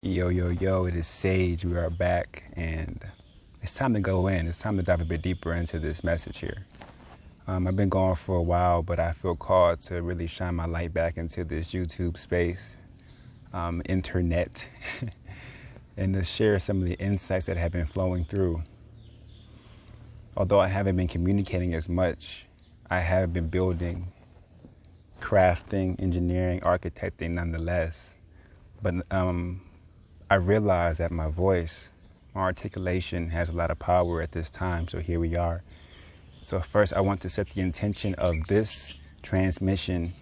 Yo, yo, yo, it is Sage. We are back, and it's time to go in. It's time to dive a bit deeper into this message here. I've been gone for a while, but I feel called to really shine my light back into this YouTube space, internet, and to share some of the insights that have been flowing through. Although I haven't been communicating as much, I have been building, crafting, engineering, architecting nonetheless. But I realize that my voice, my articulation has a lot of power at this time, so here we are. So first, I want to set the intention of this transmission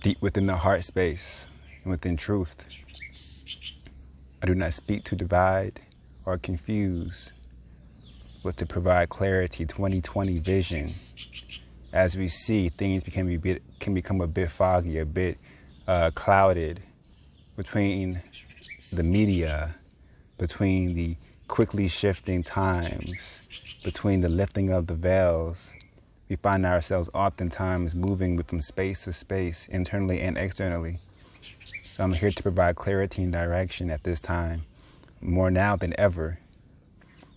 deep within the heart space and within truth. I do not speak to divide or confuse, but to provide clarity, 2020 vision. As we see, things can become a bit foggy, a bit clouded between the media, between the quickly shifting times, between the lifting of the veils. We find ourselves oftentimes moving from space to space, internally and externally. So I'm here to provide clarity and direction at this time, more now than ever,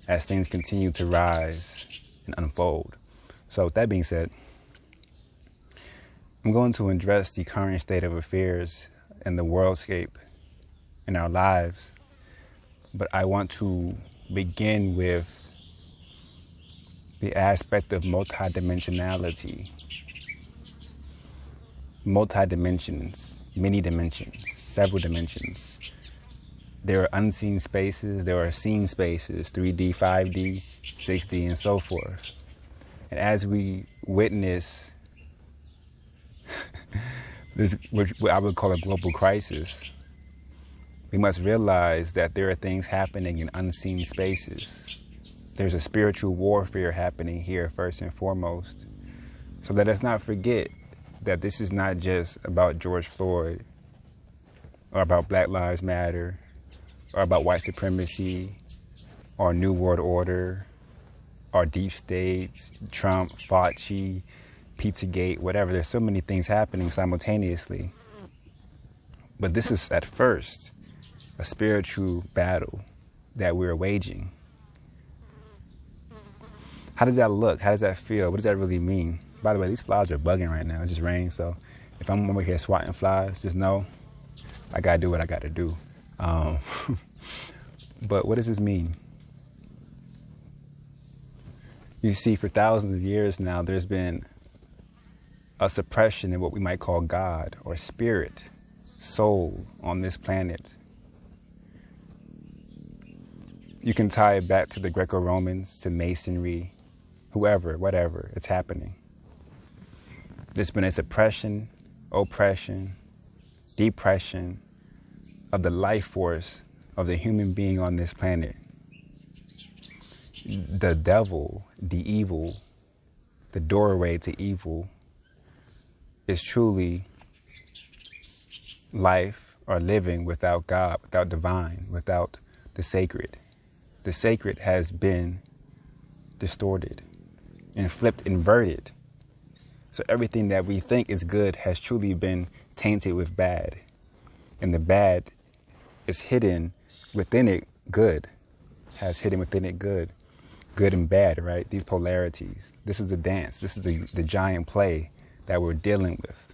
as things continue to rise and unfold. So with that being said, I'm going to address the current state of affairs in the worldscape, in our lives, but I want to begin with the aspect of multidimensionality. Multi-dimensions, many dimensions, several dimensions. There are unseen spaces, there are seen spaces, 3D, 5D, 6D, and so forth. And as we witness this, what I would call a global crisis, we must realize that there are things happening in unseen spaces. There's a spiritual warfare happening here first and foremost. So let us not forget that this is not just about George Floyd, or about Black Lives Matter, or about white supremacy, or New World Order, or deep states, Trump, Fauci, Pizzagate, whatever. There's so many things happening simultaneously. But this is at first a spiritual battle that we're waging. How does that look? How does that feel? What does that really mean? By the way, these flies are bugging right now. It's just raining, so if I'm over here swatting flies, just know I gotta do what I gotta do. But what does this mean? You see, for thousands of years now, there's been a suppression in what we might call God or spirit, soul on this planet. You can tie it back to the Greco-Romans, to Masonry, whoever, whatever, it's happening. There's been a suppression, oppression, depression of the life force of the human being on this planet. The devil, the evil, the doorway to evil is truly life or living without God, without divine, without the sacred. The sacred has been distorted and flipped, inverted. So everything that we think is good has truly been tainted with bad. And the bad is hidden within it good, has hidden within it good. Good and bad, right? These polarities. This is the dance. This is the giant play that we're dealing with.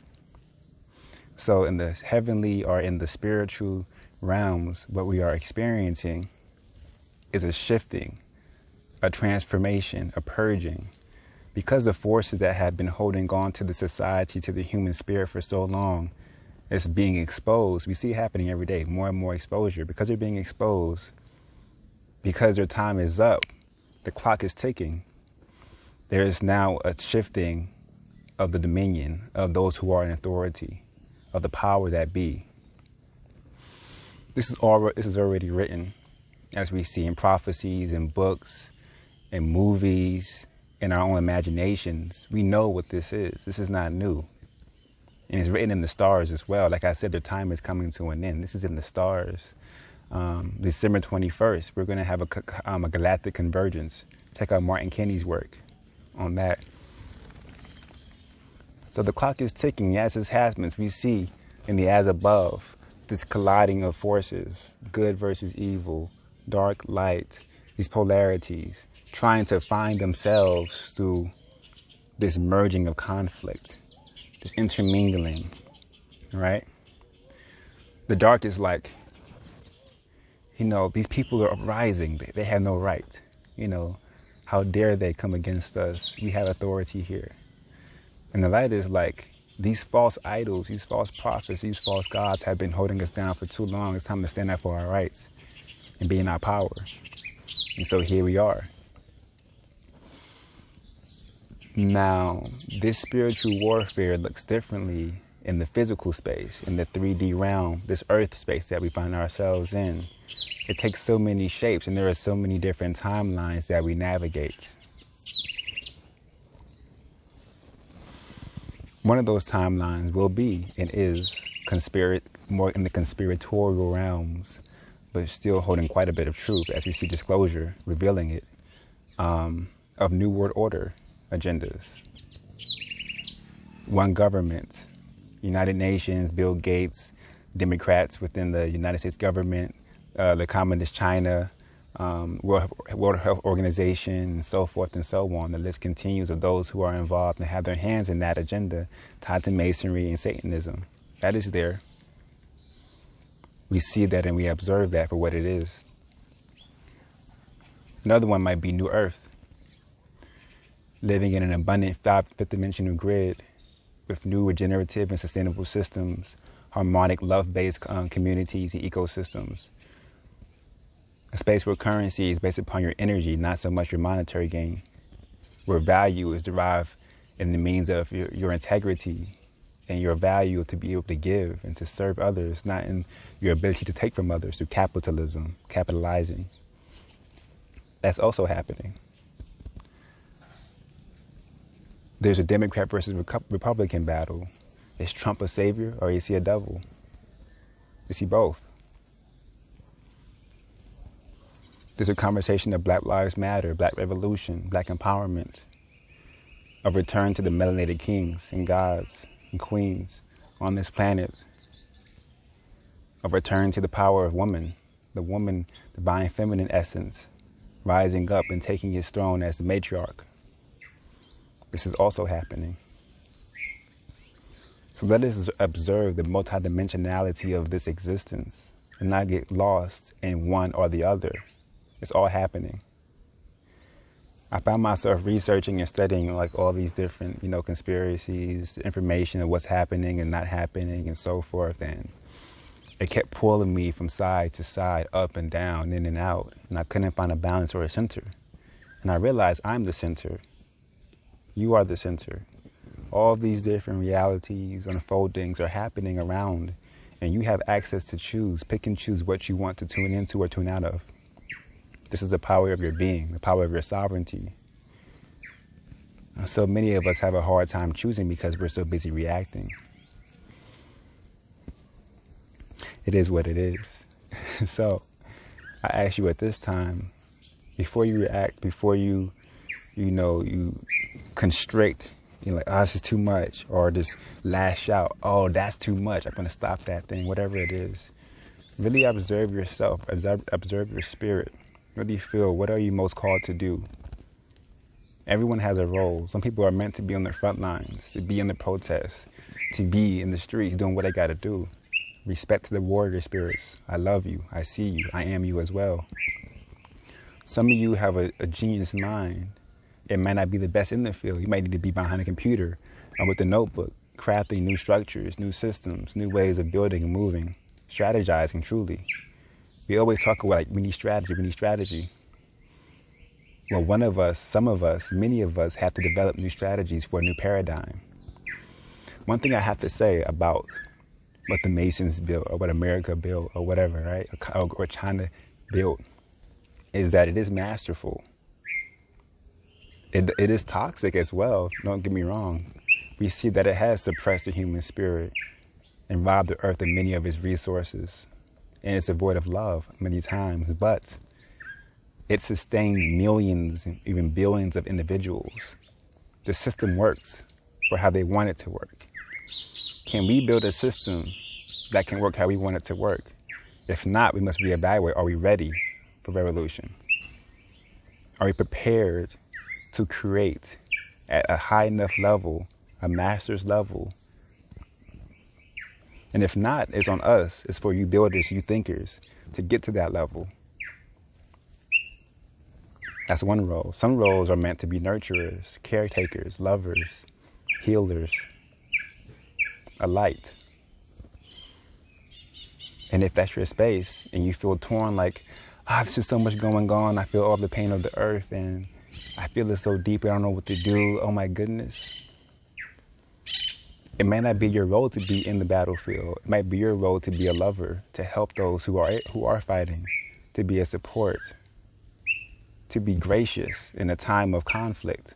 So in the heavenly or in the spiritual realms, what we are experiencing is a shifting, a transformation, a purging. Because the forces that have been holding on to the society, to the human spirit for so long, is being exposed. We see it happening every day, more and more exposure. Because they're being exposed, because their time is up, the clock is ticking. There is now a shifting of the dominion of those who are in authority, of the power that be. This is already written, as we see in prophecies, in books, in movies, in our own imaginations. We know what this is. This is not new. And it's written in the stars as well. Like I said, their time is coming to an end. This is in the stars. December 21st, we're going to have a galactic convergence. Check out Martin Kinney's work on that. So the clock is ticking. As this happens, we see in the as above this colliding of forces, good versus evil, dark, light, these polarities, trying to find themselves through this merging of conflict, this intermingling, right? The dark is like, these people are uprising. They have no right. How dare they come against us? We have authority here. And the light is like, these false idols, these false prophets, these false gods have been holding us down for too long. It's time to stand up for our rights and be in our power. And so here we are. Now, this spiritual warfare looks differently in the physical space, in the 3D realm, this earth space that we find ourselves in. It takes so many shapes, and there are so many different timelines that we navigate. One of those timelines will be and is more in the conspiratorial realms, but still holding quite a bit of truth as we see disclosure, revealing it, of New World Order agendas. One government, United Nations, Bill Gates, Democrats within the United States government, the Communist China, World Health Organization, and so forth and so on. The list continues of those who are involved and have their hands in that agenda tied to Masonry and Satanism. That is there. We see that and we observe that for what it is. Another one might be New Earth, living in an abundant fifth dimensional grid with new regenerative and sustainable systems, harmonic love-based communities and ecosystems. A space where currency is based upon your energy, not so much your monetary gain. Where value is derived in the means of your integrity and your value to be able to give and to serve others, not in your ability to take from others through capitalism, capitalizing. That's also happening. There's a Democrat versus Republican battle. Is Trump a savior or is he a devil? Is he both? There's a conversation of Black Lives Matter, Black Revolution, Black empowerment, a return to the melanated kings and gods and queens on this planet, a return to the power of woman, the woman, divine feminine essence, rising up and taking his throne as the matriarch. This is also happening. So let us observe the multidimensionality of this existence and not get lost in one or the other. It's all happening. I found myself researching and studying like all these different, conspiracies, information of what's happening and not happening and so forth. And it kept pulling me from side to side, up and down, in and out. And I couldn't find a balance or a center. And I realized I'm the center. You are the center. All these different realities, unfoldings are happening around. And you have access to pick and choose what you want to tune into or tune out of. This is the power of your being, the power of your sovereignty. So many of us have a hard time choosing because we're so busy reacting. It is what it is. So I ask you at this time, before you react, before you constrict, like, oh, this is too much, or just lash out, oh, that's too much, I'm going to stop that thing, whatever it is. Really observe yourself, observe your spirit. Really feel, what are you most called to do? Everyone has a role. Some people are meant to be on the front lines, to be in the protests, to be in the streets doing what they got to do. Respect to the warrior spirits. I love you. I see you. I am you as well. Some of you have a genius mind. It might not be the best in the field. You might need to be behind a computer or with a notebook, crafting new structures, new systems, new ways of building and moving, strategizing truly. We always talk about, we need strategy. Well, some of us, many of us have to develop new strategies for a new paradigm. One thing I have to say about what the Masons built or what America built or whatever, right? Or China built is that it is masterful. It is toxic as well, don't get me wrong. We see that it has suppressed the human spirit and robbed the earth of many of its resources. And it's devoid of love many times, but it sustains millions and even billions of individuals. The system works for how they want it to work. Can we build a system that can work how we want it to work. If not, we must reevaluate. Are we ready for revolution? Are we prepared to create at a high enough level, a master's level? And if not, it's on us. It's for you builders, you thinkers, to get to that level. That's one role. Some roles are meant to be nurturers, caretakers, lovers, healers, a light. And if that's your space and you feel torn like, there's just so much going on. I feel all the pain of the earth and I feel it so deep. I don't know what to do. Oh my goodness. It may not be your role to be in the battlefield. It might be your role to be a lover, to help those who are fighting, to be a support, to be gracious in a time of conflict.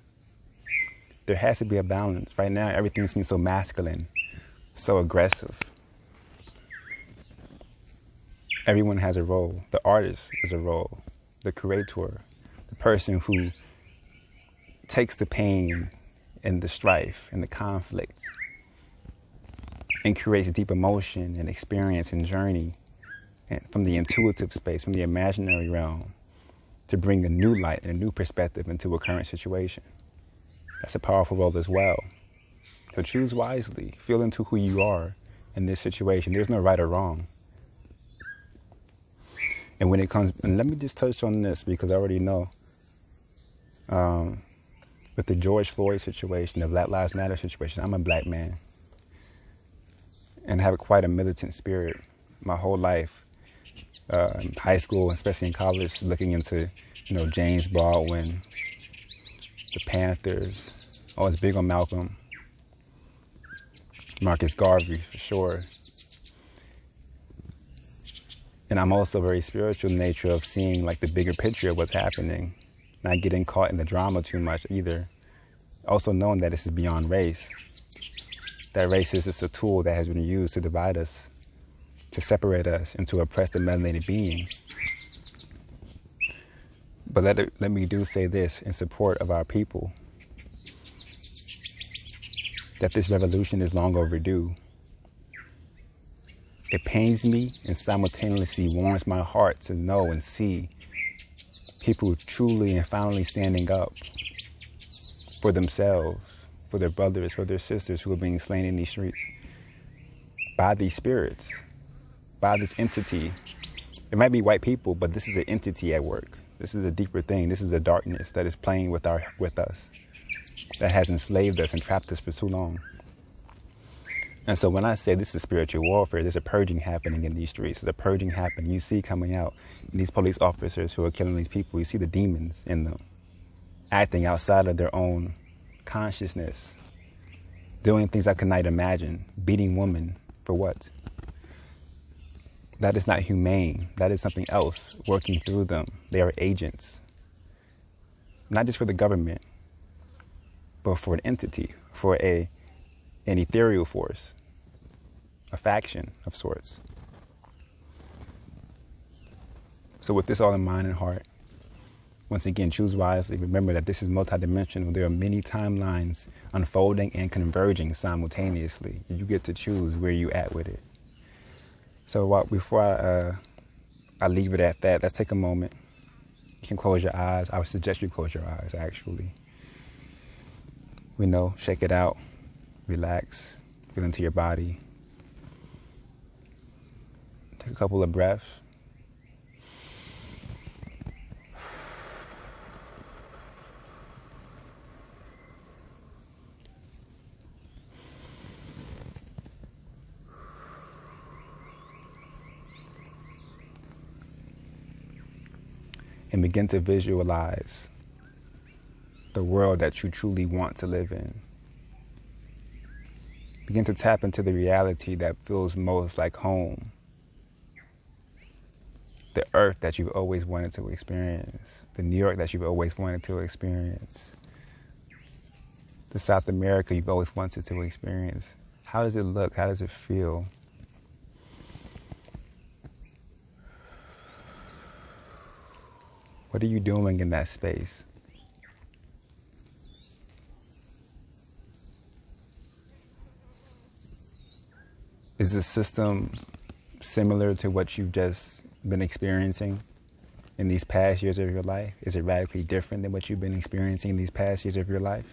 There has to be a balance. Right now, everything seems so masculine, so aggressive. Everyone has a role. The artist is a role. The creator, the person who takes the pain and the strife and the conflict and creates deep emotion and experience and journey and from the intuitive space, from the imaginary realm, to bring a new light and a new perspective into a current situation. That's a powerful role as well. So choose wisely. Feel into who you are in this situation. There's no right or wrong. And when it comes, and let me just touch on this because I already know, with the George Floyd situation, the Black Lives Matter situation, I'm a black man and have quite a militant spirit. My whole life, in high school, especially in college, looking into, James Baldwin, the Panthers. I was big on Malcolm, Marcus Garvey for sure. And I'm also very spiritual in the nature of seeing like the bigger picture of what's happening, not getting caught in the drama too much either. Also knowing that this is beyond race. That race is just a tool that has been used to divide us, to separate us, and to oppress the melanated being. But let me do say this in support of our people, that this revolution is long overdue. It pains me and simultaneously warms my heart to know and see people truly and finally standing up for themselves, for their brothers, for their sisters who are being slain in these streets by these spirits, by this entity. It might be white people, but this is an entity at work. This is a deeper thing. This is a darkness that is playing with us, that has enslaved us and trapped us for too long. And so when I say this is spiritual warfare, there's a purging happening in these streets. There's a purging happening. You see coming out. And these police officers who are killing these people, you see the demons in them, acting outside of their own consciousness, doing things I could not imagine, beating women for what? That is not humane. That is something else working through them. They are agents, not just for the government, but for an entity, for an ethereal force, a faction of sorts. So with this all in mind and heart, once again, choose wisely. Remember that this is multidimensional. There are many timelines unfolding and converging simultaneously. You get to choose where you at with it. So before I leave it at that, let's take a moment. You can close your eyes. I would suggest you close your eyes, actually. Shake it out, relax, feel into your body. Take a couple of breaths. And begin to visualize the world that you truly want to live in. Begin to tap into the reality that feels most like home. The earth that you've always wanted to experience. The New York that you've always wanted to experience. The South America you've always wanted to experience. How does it look? How does it feel? What are you doing in that space? Is Is the system similar to what you've just been experiencing in these past years of your life? Is it radically different than what you've been experiencing in these past years of your life?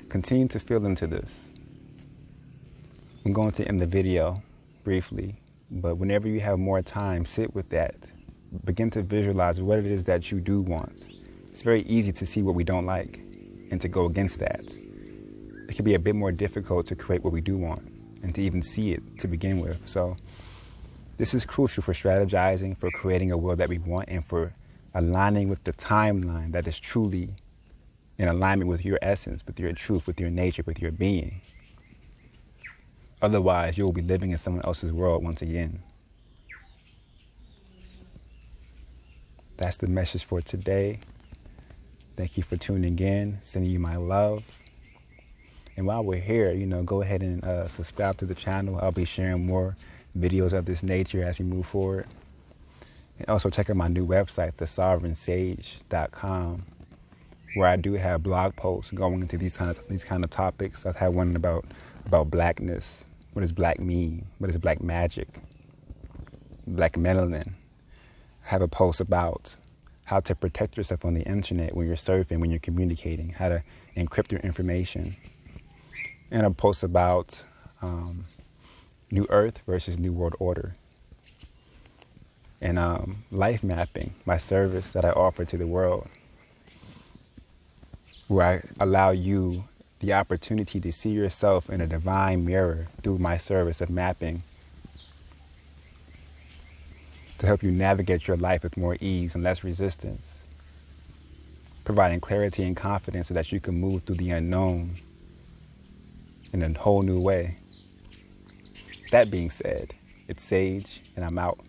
Continue to feel into this. I'm going to end the video briefly, but whenever you have more time, sit with that. Begin to visualize what it is that you do want. It's very easy to see what we don't like and to go against that. It can be a bit more difficult to create what we do want and to even see it to begin with. So this is crucial for strategizing, for creating a world that we want, and for aligning with the timeline that is truly in alignment with your essence, with your truth, with your nature, with your being. Otherwise, you will be living in someone else's world once again. That's the message for today. Thank you for tuning in, sending you my love. And while we're here, go ahead and subscribe to the channel. I'll be sharing more videos of this nature as we move forward. And also check out my new website, thesovereignsage.com, where I do have blog posts going into these kind of topics. I've had one about blackness. What does black mean? What is black magic? Black melanin. I have a post about how to protect yourself on the internet when you're surfing, when you're communicating, how to encrypt your information. And a post about New Earth versus New World Order. And life mapping, my service that I offer to the world, where I allow you the opportunity to see yourself in a divine mirror through my service of mapping, to help you navigate your life with more ease and less resistance, providing clarity and confidence so that you can move through the unknown in a whole new way. That being said, it's Sage, and I'm out.